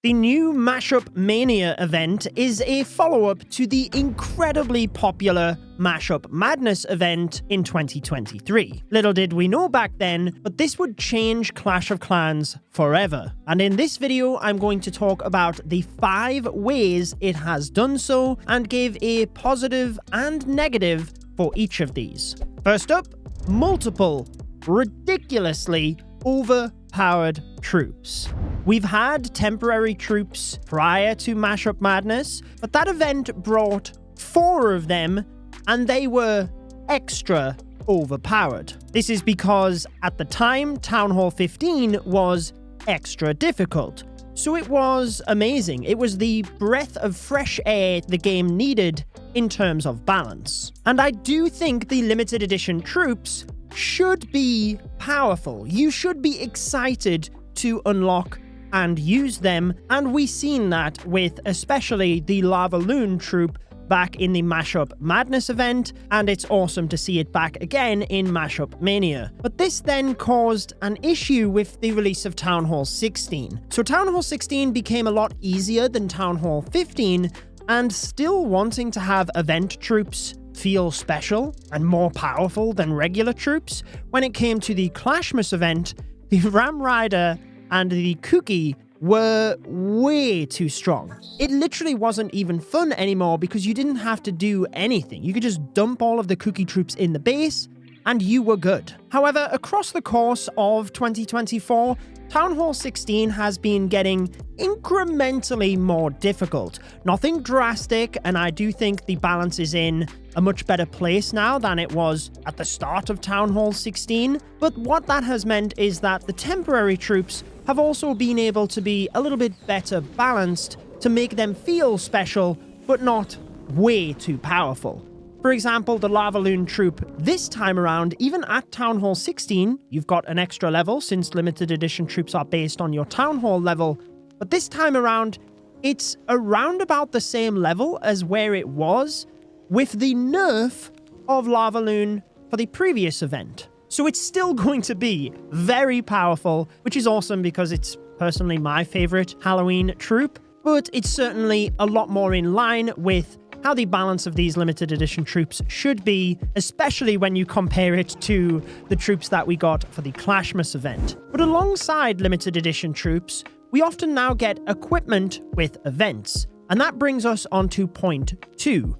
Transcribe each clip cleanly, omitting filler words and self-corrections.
The new Mashup Mania event is a follow-up to the incredibly popular Mashup Madness event in 2023. Little did we know back then, but this would change Clash of Clans forever. And in this video, I'm going to talk about the 5 ways it has done so and give a positive and negative for each of these. First up, multiple, ridiculously overpowered troops. We've had temporary troops prior to Mashup Madness, but that event brought 4 of them, and they were extra overpowered. This is because at the time, Town Hall 15 was extra difficult. So it was amazing. It was the breath of fresh air the game needed in terms of balance. And I do think the limited edition troops should be powerful. You should be excited to unlock and use them, and we've seen that with especially the Lava Loon troop back in the Mashup Madness event, and it's awesome to see it back again in Mashup Mania. But this then caused an issue with the release of Town Hall 16. So Town Hall 16 became a lot easier than Town Hall 15, and still wanting to have event troops feel special and more powerful than regular troops, when it came to the Clashmas event, the Ram Rider and the Cookie were way too strong. It literally wasn't even fun anymore because you didn't have to do anything. You could just dump all of the Cookie troops in the base and you were good. However, across the course of 2024, Town Hall 16 has been getting incrementally more difficult. Nothing drastic, and I do think the balance is in a much better place now than it was at the start of Town Hall 16. But what that has meant is that the temporary troops have also been able to be a little bit better balanced to make them feel special, but not way too powerful. For example, the Lava Loon troop this time around, even at Town Hall 16, you've got an extra level since limited edition troops are based on your Town Hall level, but this time around, it's around about the same level as where it was with the nerf of Lava Loon for the previous event. So it's still going to be very powerful, which is awesome because it's personally my favorite Halloween troop, but it's certainly a lot more in line with how the balance of these limited edition troops should be, especially when you compare it to the troops that we got for the Clashmas event. But alongside limited edition troops, we often now get equipment with events. And that brings us on to point 2,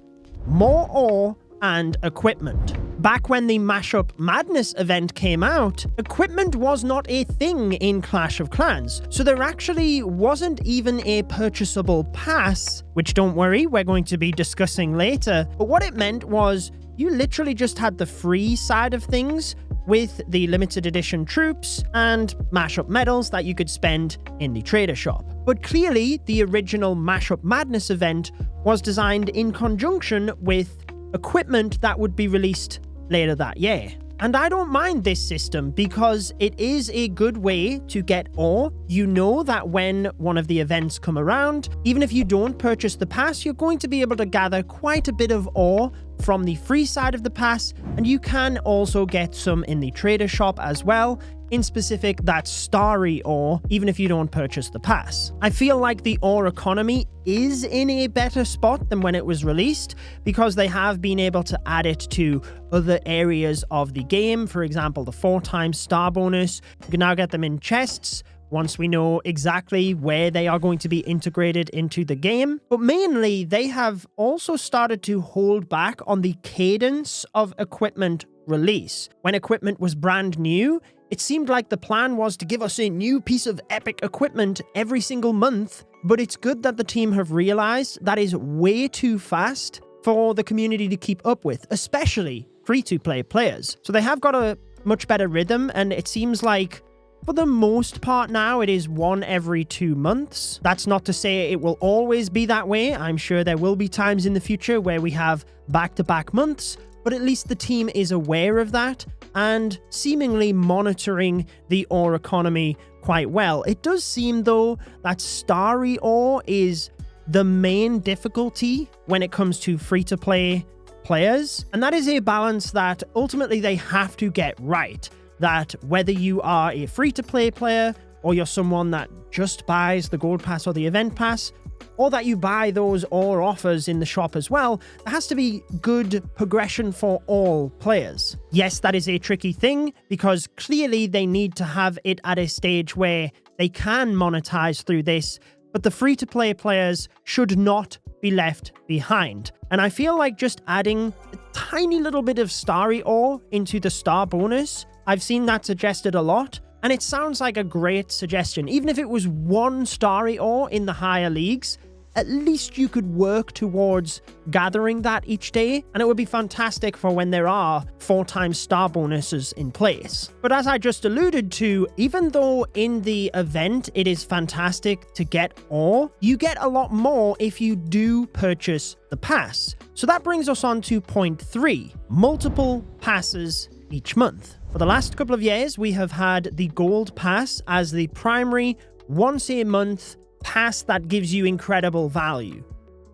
more ore and equipment. Back when the Mashup Madness event came out, equipment was not a thing in Clash of Clans, so there actually wasn't even a purchasable pass, which don't worry, we're going to be discussing later, but what it meant was you literally just had the free side of things with the limited edition troops and mashup medals that you could spend in the trader shop. But clearly, the original Mashup Madness event was designed in conjunction with equipment that would be released later that year. And I don't mind this system because it is a good way to get ore. You know that when one of the events come around, even if you don't purchase the pass, you're going to be able to gather quite a bit of ore from the free side of the pass, and you can also get some in the trader shop as well, in specific that starry ore, even if you don't purchase the pass. I feel like the ore economy is in a better spot than when it was released because they have been able to add it to other areas of the game. For example, the 4x star bonus. You can now get them in chests once we know exactly where they are going to be integrated into the game. But mainly, they have also started to hold back on the cadence of equipment release. When equipment was brand new, it seemed like the plan was to give us a new piece of epic equipment every single month, but it's good that the team have realized that is way too fast for the community to keep up with, especially free-to-play players. So they have got a much better rhythm, and it seems like for the most part now, it is 1 every 2 months. That's not to say it will always be that way. I'm sure there will be times in the future where we have back-to-back months, but at least the team is aware of that and seemingly monitoring the ore economy quite well. It does seem, though, that starry ore is the main difficulty when it comes to free-to-play players, and that is a balance that ultimately they have to get right. That whether you are a free-to-play player or you're someone that just buys the Gold Pass or the Event Pass, or that you buy those ore offers in the shop as well, there has to be good progression for all players. Yes, that is a tricky thing, because clearly they need to have it at a stage where they can monetize through this, but the free-to-play players should not be left behind. And I feel like just adding a tiny little bit of starry ore into the star bonus, I've seen that suggested a lot, and it sounds like a great suggestion. Even if it was one starry ore in the higher leagues, at least you could work towards gathering that each day, and it would be fantastic for when there are 4x star bonuses in place. But as I just alluded to, even though in the event it is fantastic to get ore, you get a lot more if you do purchase the pass. So that brings us on to point 3, multiple passes each month. For the last couple of years, we have had the Gold Pass as the primary once a month pass that gives you incredible value.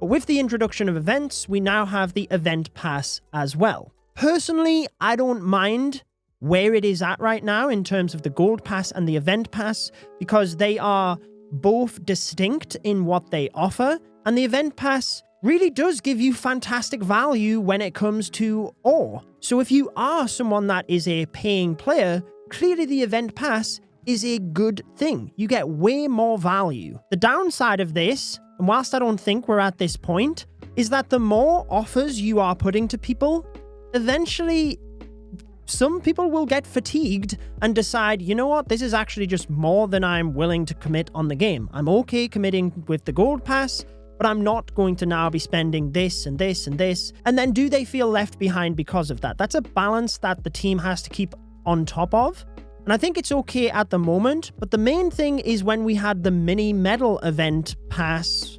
But with the introduction of events, we now have the Event Pass as well. Personally, I don't mind where it is at right now in terms of the Gold Pass and the Event Pass, because they are both distinct in what they offer, and the Event Pass really does give you fantastic value when it comes to ore. So if you are someone that is a paying player, clearly the Event Pass is a good thing. You get way more value. The downside of this, and whilst I don't think we're at this point, is that the more offers you are putting to people, eventually some people will get fatigued and decide, you know what, this is actually just more than I'm willing to commit on the game. I'm okay committing with the Gold Pass, but I'm not going to now be spending this and this and this. And then do they feel left behind because of that? That's a balance that the team has to keep on top of. And I think it's okay at the moment, but the main thing is when we had the mini medal event pass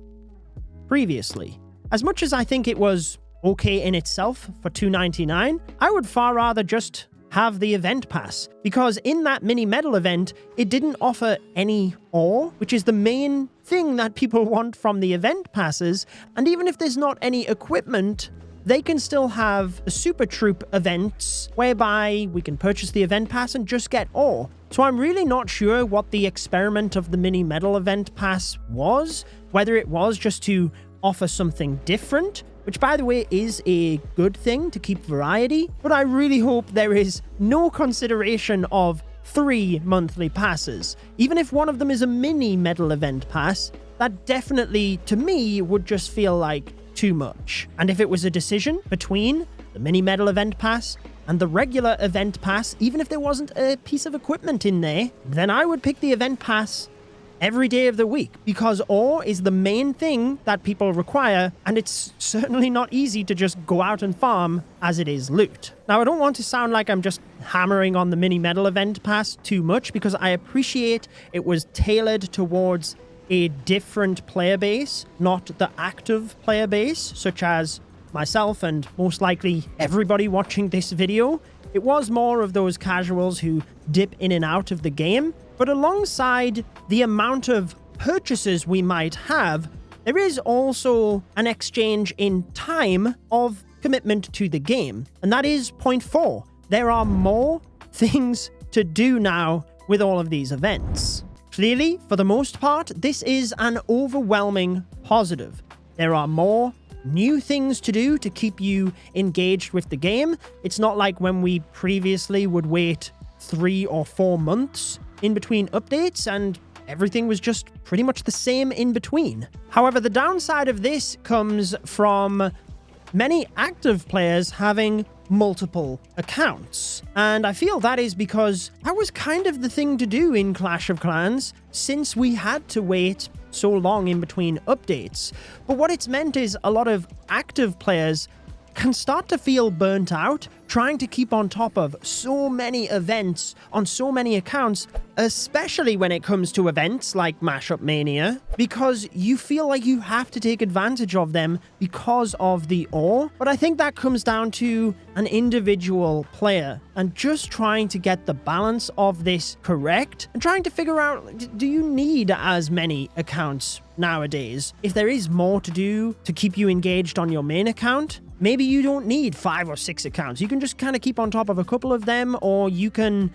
previously. As much as I think it was okay in itself for $2.99, I would far rather just have the event pass, because in that mini medal event, it didn't offer any ore, which is the main thing that people want from the event passes. And even if there's not any equipment, they can still have the Super Troop events whereby we can purchase the event pass and just get ore. So I'm really not sure what the experiment of the mini medal event pass was, whether it was just to offer something different, which by the way is a good thing to keep variety, but I really hope there is no consideration of 3 monthly passes. Even if one of them is a mini medal event pass, that definitely to me would just feel like too much. And if it was a decision between the mini medal event pass and the regular event pass, even if there wasn't a piece of equipment in there, then I would pick the event pass every day of the week, because ore is the main thing that people require, and it's certainly not easy to just go out and farm as it is loot. Now, I don't want to sound like I'm just hammering on the mini medal event pass too much, because I appreciate it was tailored towards a different player base, not the active player base, such as myself and most likely everybody watching this video. It was more of those casuals who dip in and out of the game. But alongside the amount of purchases we might have, there is also an exchange in time of commitment to the game. And that is point 4. There are more things to do now with all of these events. Clearly, for the most part, this is an overwhelming positive. There are more new things to do to keep you engaged with the game. It's not like when we previously would wait 3 or 4 months in between updates and everything was just pretty much the same in between. However, the downside of this comes from many active players having multiple accounts. And I feel that is because that was kind of the thing to do in Clash of Clans, since we had to wait so long in between updates. But what it's meant is a lot of active players can start to feel burnt out trying to keep on top of so many events on so many accounts, especially when it comes to events like Mashup Mania, because you feel like you have to take advantage of them because of the ore. But I think that comes down to an individual player and just trying to get the balance of this correct and trying to figure out, do you need as many accounts nowadays? If there is more to do to keep you engaged on your main account, maybe you don't need 5 or 6 accounts. You can just kind of keep on top of a couple of them, or you can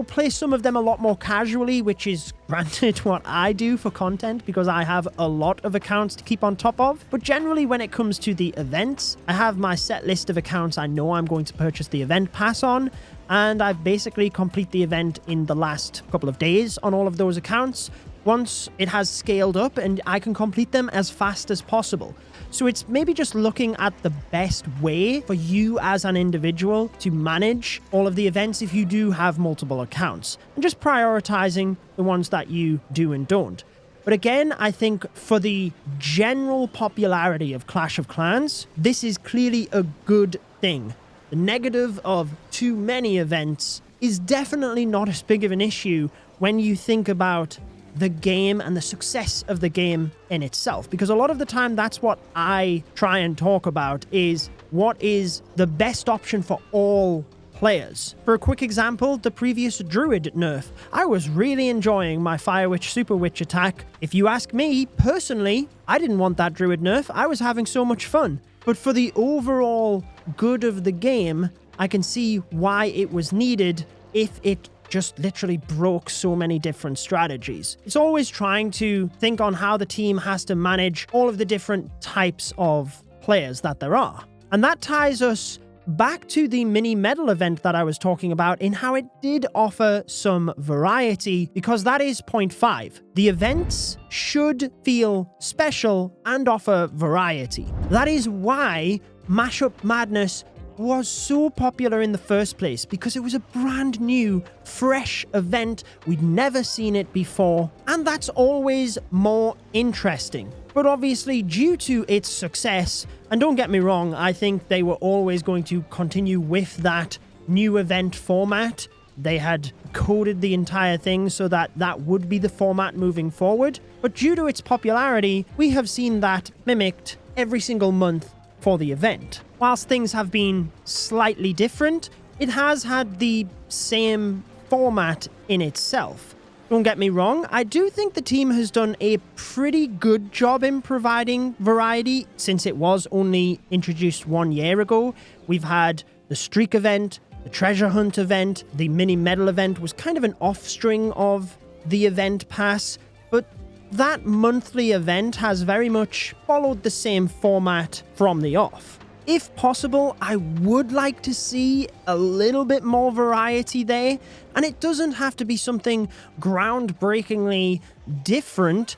play some of them a lot more casually, which is granted what I do for content because I have a lot of accounts to keep on top of. But generally, when it comes to the events, I have my set list of accounts I know I'm going to purchase the event pass on, and I've basically complete the event in the last couple of days on all of those accounts. Once it has scaled up, and I can complete them as fast as possible. So it's maybe just looking at the best way for you as an individual to manage all of the events if you do have multiple accounts, and just prioritizing the ones that you do and don't. But again, I think for the general popularity of Clash of Clans, this is clearly a good thing. The negative of too many events is definitely not as big of an issue when you think about the game and the success of the game in itself, because a lot of the time that's what I try and talk about, is what is the best option for all players. For a quick example, the previous Druid nerf. I was really enjoying my Fire Witch Super Witch attack. If you ask me, personally, I didn't want that Druid nerf. I was having so much fun. But for the overall good of the game, I can see why it was needed if it just literally broke so many different strategies. It's always trying to think on how the team has to manage all of the different types of players that there are. And that ties us back to the mini medal event that I was talking about, in how it did offer some variety, because that is point 5. The events should feel special and offer variety. That is why Mashup Madness was so popular in the first place, because it was a brand new, fresh event. We'd never seen it before, and that's always more interesting. But obviously, due to its success, and don't get me wrong, I think they were always going to continue with that new event format. They had coded the entire thing so that that would be the format moving forward. But due to its popularity, we have seen that mimicked every single month for the event. Whilst things have been slightly different, it has had the same format in itself. Don't get me wrong, I do think the team has done a pretty good job in providing variety since it was only introduced 1 year ago. We've had the Streak event, the Treasure Hunt event, the Mini Medal event was kind of an offspring of the event pass, but that monthly event has very much followed the same format from the off. If possible, I would like to see a little bit more variety there, and it doesn't have to be something groundbreakingly different.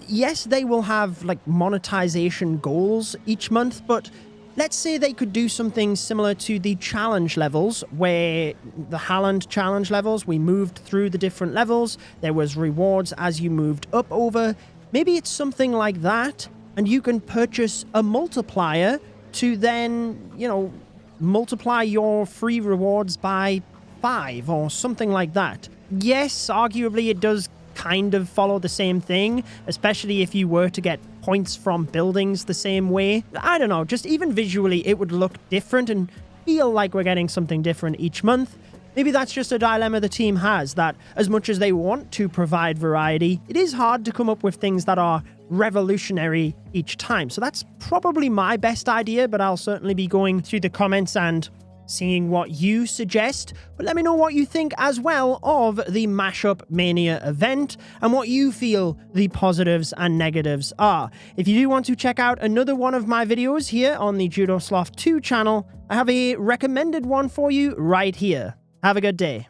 Yes, they will have like monetization goals each month, but let's say they could do something similar to the challenge levels, where the Haaland challenge levels, we moved through the different levels, there was rewards as you moved up over. Maybe it's something like that, and you can purchase a multiplier to then, multiply your free rewards by 5 or something like that. Yes, arguably it does kind of follow the same thing, especially if you were to get points from buildings the same way. I don't know, just even visually it would look different and feel like we're getting something different each month. Maybe that's just a dilemma the team has, that as much as they want to provide variety, it is hard to come up with things that are revolutionary each time. So that's probably my best idea, but I'll certainly be going through the comments and seeing what you suggest. But let me know what you think as well of the Mashup Mania event and what you feel the positives and negatives are. If you do want to check out another one of my videos here on the Judo Sloth 2 channel, I have a recommended one for you right here. Have a good day.